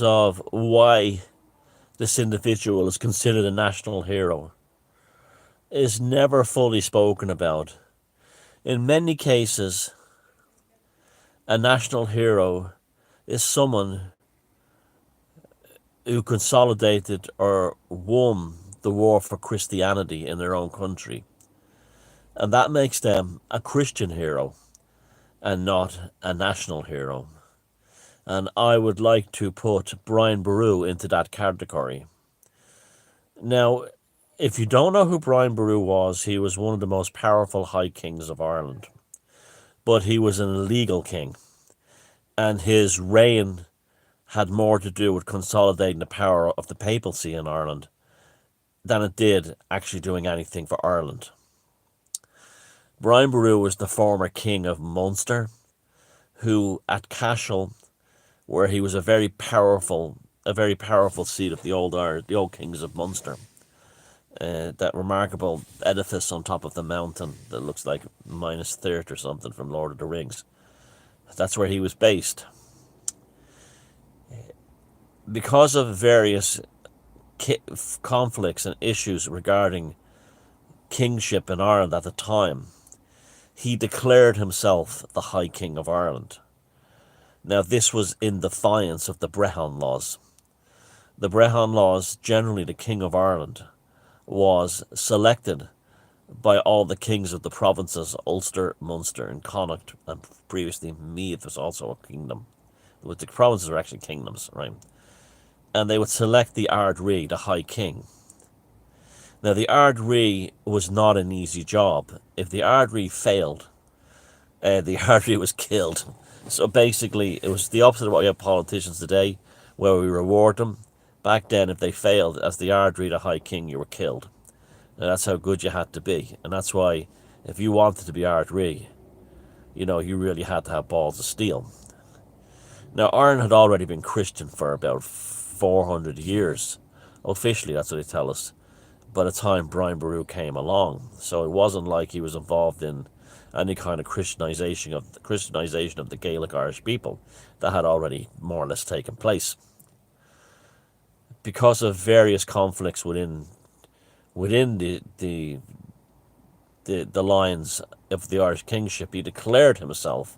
of why this individual is considered a national hero is never fully spoken about. In many cases, a national hero is someone who consolidated or won the war for Christianity in their own country. And that makes them a Christian hero and not a national hero. And I would like to put Brian Boru into that category. Now, if you don't know who Brian Boru was, he was one of the most powerful high kings of Ireland. But he was an illegal king. And his reign had more to do with consolidating the power of the papacy in Ireland than it did actually doing anything for Ireland. Brian Boru was the former king of Munster, who at Cashel, where he was a very powerful seat of the old kings of Munster. That remarkable edifice on top of the mountain that looks like minus 30 or something from Lord of the Rings. That's where he was based. Because of various conflicts and issues regarding kingship in Ireland at the time, he declared himself the High King of Ireland. Now, this was in defiance of the Brehon laws. The Brehon laws, generally the King of Ireland, was selected by all the kings of the provinces, Ulster, Munster, and Connacht, and previously Meath was also a kingdom. The provinces were actually kingdoms, right? And they would select the Ard Rí, the High King. Now, the Ard Rí was not an easy job. If the Ard Rí failed, the Ard Rí was killed. So basically, it was the opposite of what we have politicians today, where we reward them. Back then, if they failed as the Ard Rí, the High King, you were killed. And that's how good you had to be. And that's why, if you wanted to be Ard Rí, you really had to have balls of steel. Now, Ireland had already been Christian for about 400 years. Officially, that's what they tell us. By the time Brian Boru came along. So it wasn't like he was involved in any kind of Christianization of the Gaelic Irish people. That had already more or less taken place. Because of various conflicts within the lines of the Irish kingship, he declared himself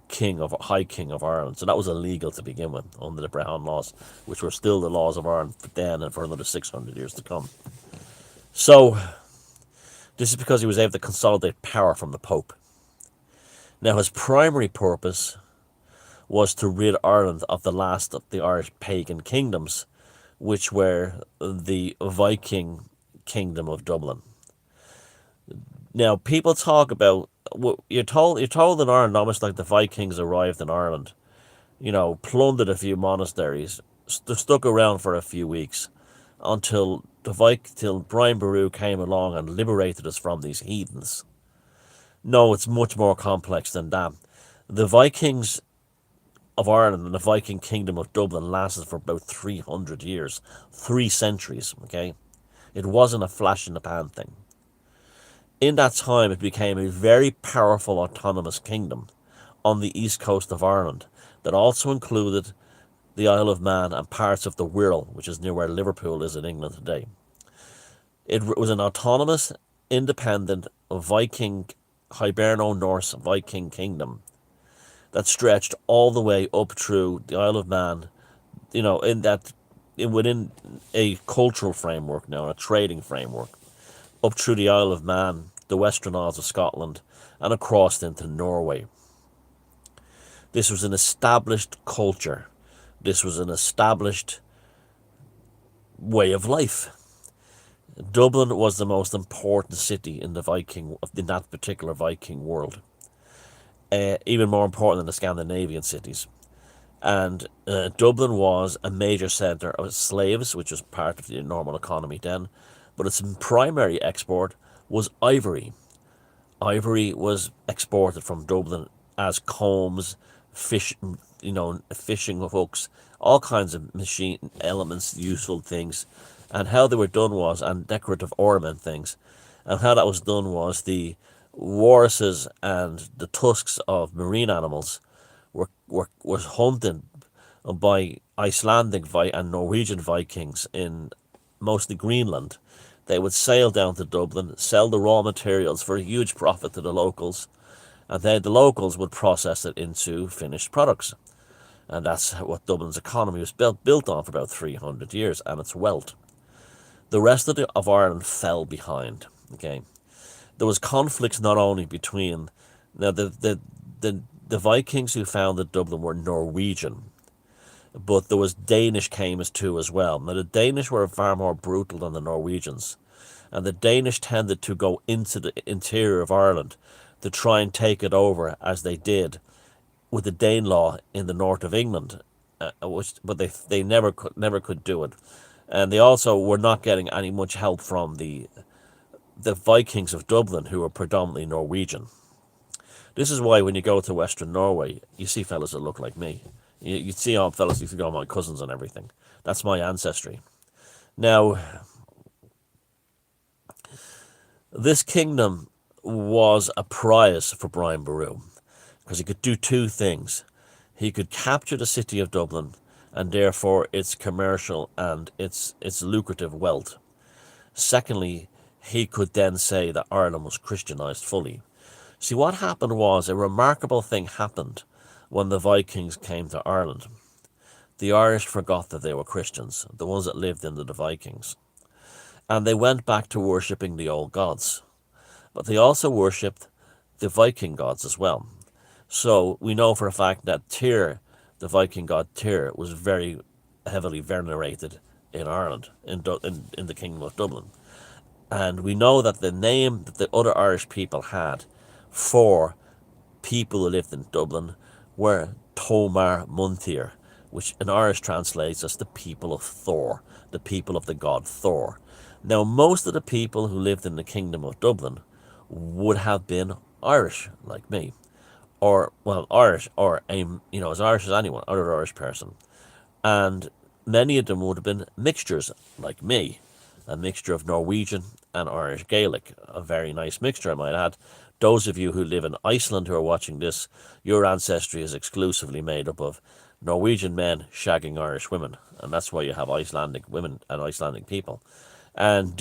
High King of Ireland. So that was illegal to begin with under the Brehon laws, which were still the laws of Ireland then and for another 600 years to come. So this is because he was able to consolidate power from the Pope. Now, his primary purpose was to rid Ireland of the last of the Irish pagan kingdoms, which were the Viking kingdom of Dublin. Now, people talk about, you're told in Ireland almost like the Vikings arrived in Ireland, plundered a few monasteries, stuck around for a few weeks until till Brian Boru came along and liberated us from these heathens. No, it's much more complex than that. The Vikings of Ireland and the Viking kingdom of Dublin lasted for about 300 years, 3 centuries, okay? It wasn't a flash in the pan thing. In that time, it became a very powerful autonomous kingdom on the east coast of Ireland that also included the Isle of Man and parts of the Wirral, which is near where Liverpool is in England today. It was an autonomous, independent Viking, Hiberno-Norse Viking kingdom that stretched all the way up through the Isle of Man, within a cultural framework now, a trading framework, up through the Isle of Man, the Western Isles of Scotland, and across into Norway. This was an established culture. This was an established way of life. Dublin was the most important city in that particular Viking world. Even more important than the Scandinavian cities. And Dublin was a major centre of slaves, which was part of the normal economy then. But its primary export was ivory. Ivory was exported from Dublin as combs, fishing hooks, all kinds of machine elements, useful things. And how they were done was, and decorative ornament things. And how that was done was the walruses and the tusks of marine animals was hunted by Icelandic and Norwegian Vikings in mostly Greenland. They would sail down to Dublin, sell the raw materials for a huge profit to the locals, and then the locals would process it into finished products. And that's what Dublin's economy was built on for about 300 years, and its wealth. The rest of Ireland fell behind. Okay, there was conflicts not only between now the Vikings who founded Dublin were Norwegian, but there was Danish came as too as well. Now the Danish were far more brutal than the Norwegians, and the Danish tended to go into the interior of Ireland to try and take it over as they did with the Danelaw in the north of England, but they never could do it, and they also were not getting any much help from the Vikings of Dublin, who were predominantly Norwegian. This is why when you go to Western Norway, you see fellas that look like me. You see all fellas, you see all my cousins and everything. That's my ancestry. Now, this kingdom was a prize for Brian Boru, because he could do two things. He could capture the city of Dublin, and therefore its commercial and its lucrative wealth. Secondly, he could then say that Ireland was Christianized fully. See, what happened was a remarkable thing happened when the Vikings came to Ireland. The Irish forgot that they were Christians, the ones that lived under the Vikings. And they went back to worshipping the old gods. But they also worshipped the Viking gods as well. So we know for a fact that Tyr, the Viking god Tyr, was very heavily venerated in Ireland, in the Kingdom of Dublin. And we know that the name that the other Irish people had for people who lived in Dublin were Tomar Muntir, which in Irish translates as the people of Thor, the people of the god Thor. Now, most of the people who lived in the Kingdom of Dublin would have been Irish, like me, or Irish, or as Irish as anyone, other Irish person, and many of them would have been mixtures, like me, a mixture of Norwegian and Irish Gaelic, a very nice mixture, I might add. Those of you who live in Iceland who are watching this, your ancestry is exclusively made up of Norwegian men shagging Irish women, and that's why you have Icelandic women and Icelandic people. And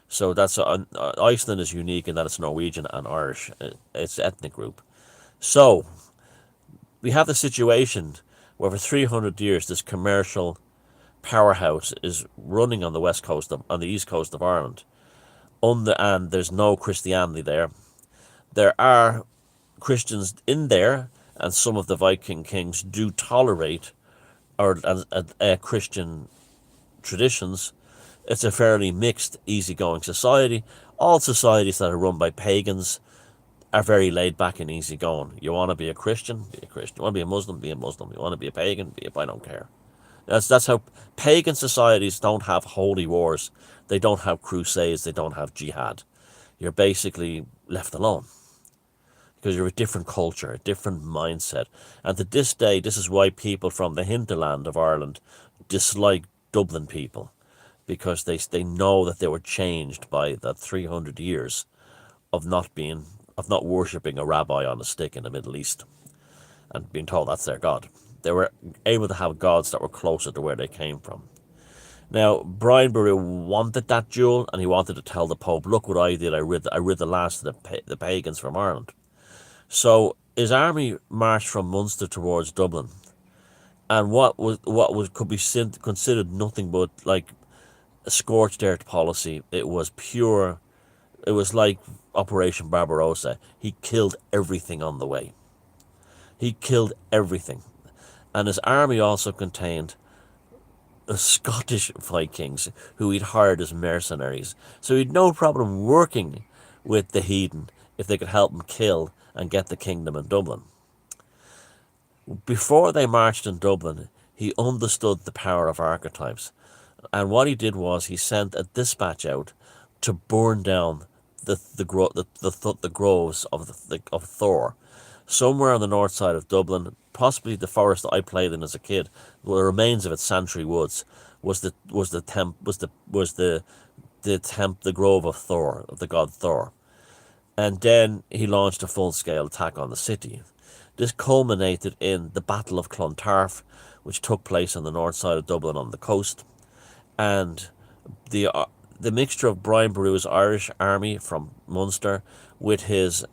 so that's Iceland is unique in that it's Norwegian and Irish. It's an ethnic group. So we have the situation where for 300 years this commercial powerhouse is running on the east coast of Ireland, and there's no Christianity there. There are Christians in there, and some of the Viking kings do tolerate Christian traditions. It's a fairly mixed, easygoing society. All societies that are run by pagans are very laid back and easygoing. You want to be a Christian? Be a Christian. You want to be a Muslim? Be a Muslim. You want to be a pagan? I don't care. That's how pagan societies don't have holy wars. They don't have crusades. They don't have jihad. You're basically left alone because you're a different culture, a different mindset. And to this day, this is why people from the hinterland of Ireland dislike Dublin people, because they know that they were changed by that 300 years of not worshipping a rabbi on a stick in the Middle East and being told that's their God. They were able to have gods that were closer to where they came from. Now, Brian Boru wanted that jewel, and he wanted to tell the Pope, look what I did, I rid the last of the pagans from Ireland. So his army marched from Munster towards Dublin, and what could be considered nothing but like a scorched earth policy. It was like Operation Barbarossa. He killed everything on the way. He killed everything. And his army also contained Scottish Vikings who he'd hired as mercenaries. So he'd no problem working with the heathen if they could help him kill and get the kingdom in Dublin. Before they marched in Dublin, he understood the power of archetypes. And what he did was he sent a dispatch out to burn down the groves of Thor, somewhere on the north side of Dublin, possibly the forest that I played in as a kid. The remains of its Santry Woods was the grove of Thor, of the god Thor. And then he launched a full-scale attack on the city. This culminated in the Battle of Clontarf, which took place on the north side of Dublin on the coast. And the uh, the mixture of Brian Boru's Irish army from Munster with his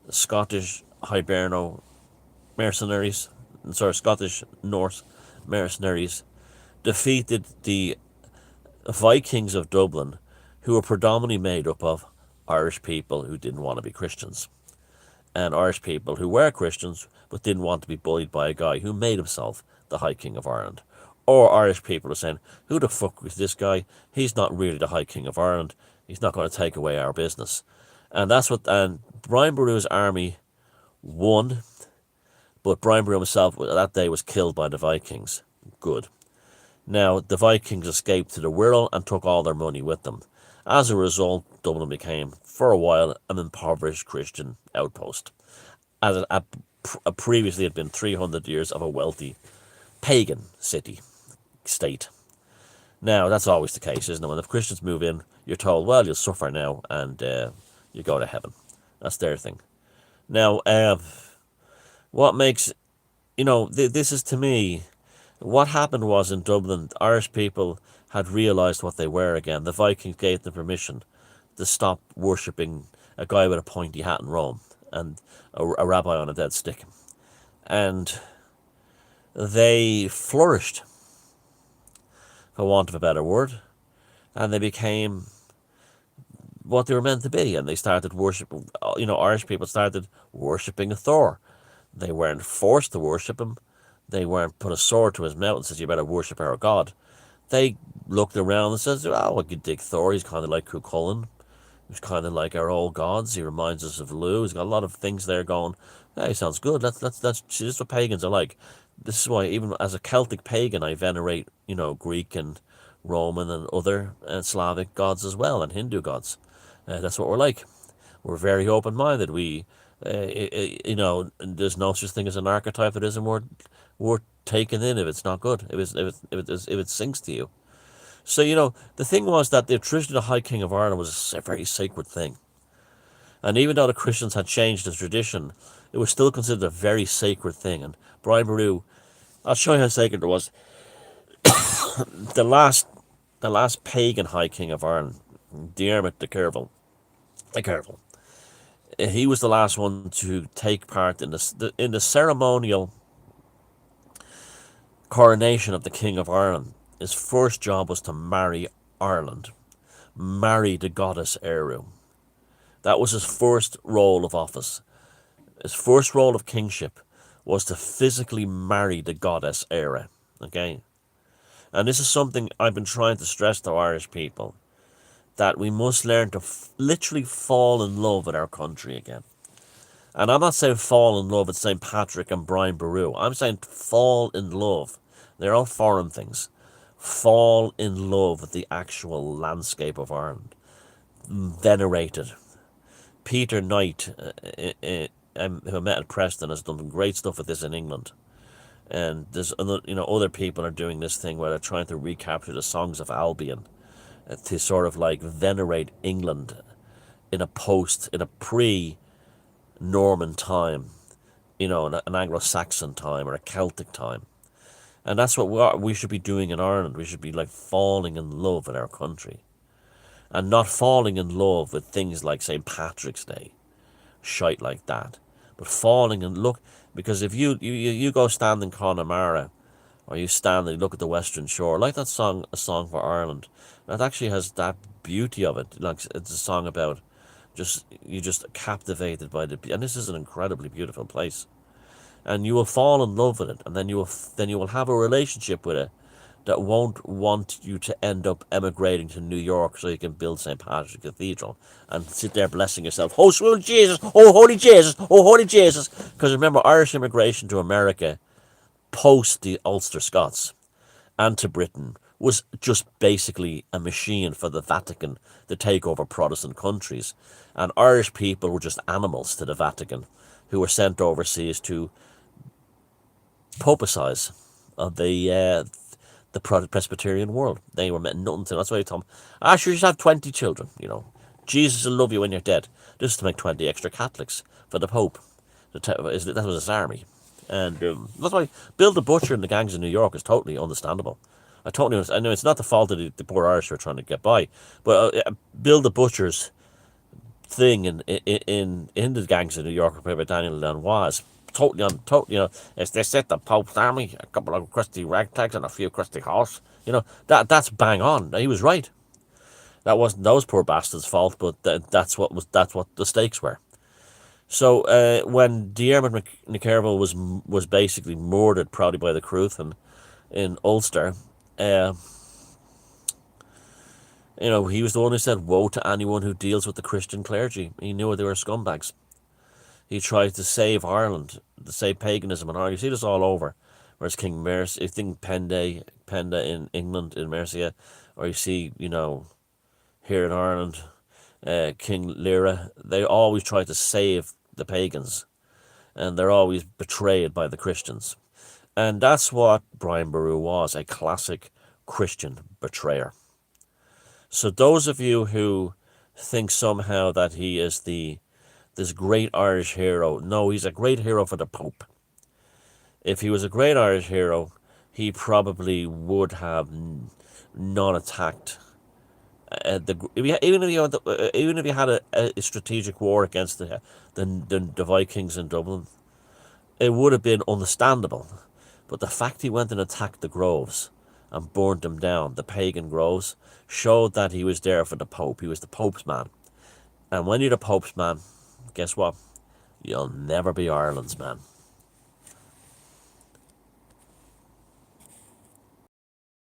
Scottish Hiberno mercenaries, Scottish Norse mercenaries, defeated the Vikings of Dublin, who were predominantly made up of Irish people who didn't want to be Christians, and Irish people who were Christians but didn't want to be bullied by a guy who made himself the High King of Ireland. Or Irish people are saying, who the fuck is this guy? He's not really the High King of Ireland. He's not going to take away our business. And Brian Boru's army won, but Brian Boru himself that day was killed by the Vikings. Good. Now, the Vikings escaped to the Wirral and took all their money with them. As a result, Dublin became, for a while, an impoverished Christian outpost, as it previously had been 300 years of a wealthy pagan state. Now, that's always the case, isn't it? When the Christians move in, you're told, well, you'll suffer now and you go to heaven. That's their thing. Now, what makes, this is to me, what happened was in Dublin, Irish people had realised what they were again. The Vikings gave them permission to stop worshipping a guy with a pointy hat in Rome and a rabbi on a dead stick. And they flourished, for want of a better word, and they became what they were meant to be. And they started worshipping, Irish people started worshipping Thor. They weren't forced to worship him. They weren't put a sword to his mouth and says, you better worship our God. They looked around and says, oh, I could dig Thor. He's kind of like Cuchulainn. He's kind of like our old gods. He reminds us of Lugh. He's got a lot of things there going, hey, sounds good. Let's see, this is what pagans are like. This is why even as a Celtic pagan, I venerate, Greek and Roman and other Slavic gods as well, and Hindu gods. That's what we're like. We're very open-minded. There's no such thing as an archetype that isn't worth taking in if it's not good, if it sinks to you. So, the thing was that the tradition of the High King of Ireland was a very sacred thing. And even though the Christians had changed the tradition, it was still considered a very sacred thing. And Brian Boru, I'll show you how sacred it was. the last pagan High King of Ireland, Diarmid de Kervil, he was the last one to take part in the ceremonial coronation of the King of Ireland. His first job was to marry Ireland, marry the goddess Eru. That was his first role of office. His first role of kingship was to physically marry the goddess Eru. Okay? And this is something I've been trying to stress to Irish people, that we must learn to literally fall in love with our country again. And I'm not saying fall in love with St. Patrick and Brian Boru. I'm saying fall in love. They're all foreign things. Fall in love with the actual landscape of Ireland. Venerate it. Peter Knight, who I met at Preston, has done great stuff with this in England. And there's other people are doing this thing where they're trying to recapture the songs of Albion, to sort of like venerate England in a pre-Norman time, an Anglo-Saxon time or a Celtic time. And that's what we should be doing in Ireland. We should be like falling in love with our country. And not falling in love with things like St. Patrick's Day, shite like that. But falling in look, because if you go stand in Connemara, or you stand and you look at the Western Shore, like that song, A Song for Ireland, that actually has that beauty of it. Like it's a song about you're just captivated by and this is an incredibly beautiful place. And you will fall in love with it, and then you will have a relationship with it that won't want you to end up emigrating to New York so you can build St. Patrick's Cathedral and sit there blessing yourself. Oh, sweet Jesus! Oh, holy Jesus! Oh, holy Jesus! Because remember, Irish immigration to America post the Ulster Scots and to Britain was just basically a machine for the Vatican to take over Protestant countries. And Irish people were just animals to the Vatican who were sent overseas to popicize the Presbyterian world. They were meant nothing to. That's why they told them, sure, you should have 20 children, Jesus will love you when you're dead. This is to make 20 extra Catholics for the Pope. That was his army. And that's why Bill the Butcher and the gangs in New York is totally understandable. I totally understand. I know it's not the fault of the poor Irish who are trying to get by, but Bill the Butcher's thing in the gangs in New York, played by Daniel Lanois, is totally, as they said, the Pope's army, a couple of crusty ragtags and a few crusty horse. That's bang on. He was right. That wasn't those poor bastards' fault, but that's what the stakes were. So when Diarmid McCarville was basically murdered probably by the Cruth in Ulster, uh, he was the one who said, "Woe to anyone who deals with the Christian clergy." He knew they were scumbags. He tried to save Ireland, to save paganism in Ireland. You see this all over. Whereas King Mercia, I think Penda in England, in Mercia, or you see, here in Ireland, King Lyra, they always try to save the pagans, and they're always betrayed by the Christians. And that's what Brian Boru was, a classic Christian betrayer. So those of you who think somehow that he is this great Irish hero, no, he's a great hero for the Pope. If he was a great Irish hero, he probably would have not attacked even if you had a strategic war against the Vikings in Dublin, it would have been understandable. But the fact he went and attacked the groves and burned them down, the pagan groves, showed that he was there for the Pope. He was the Pope's man. And when you're the Pope's man, guess what? You'll never be Ireland's man.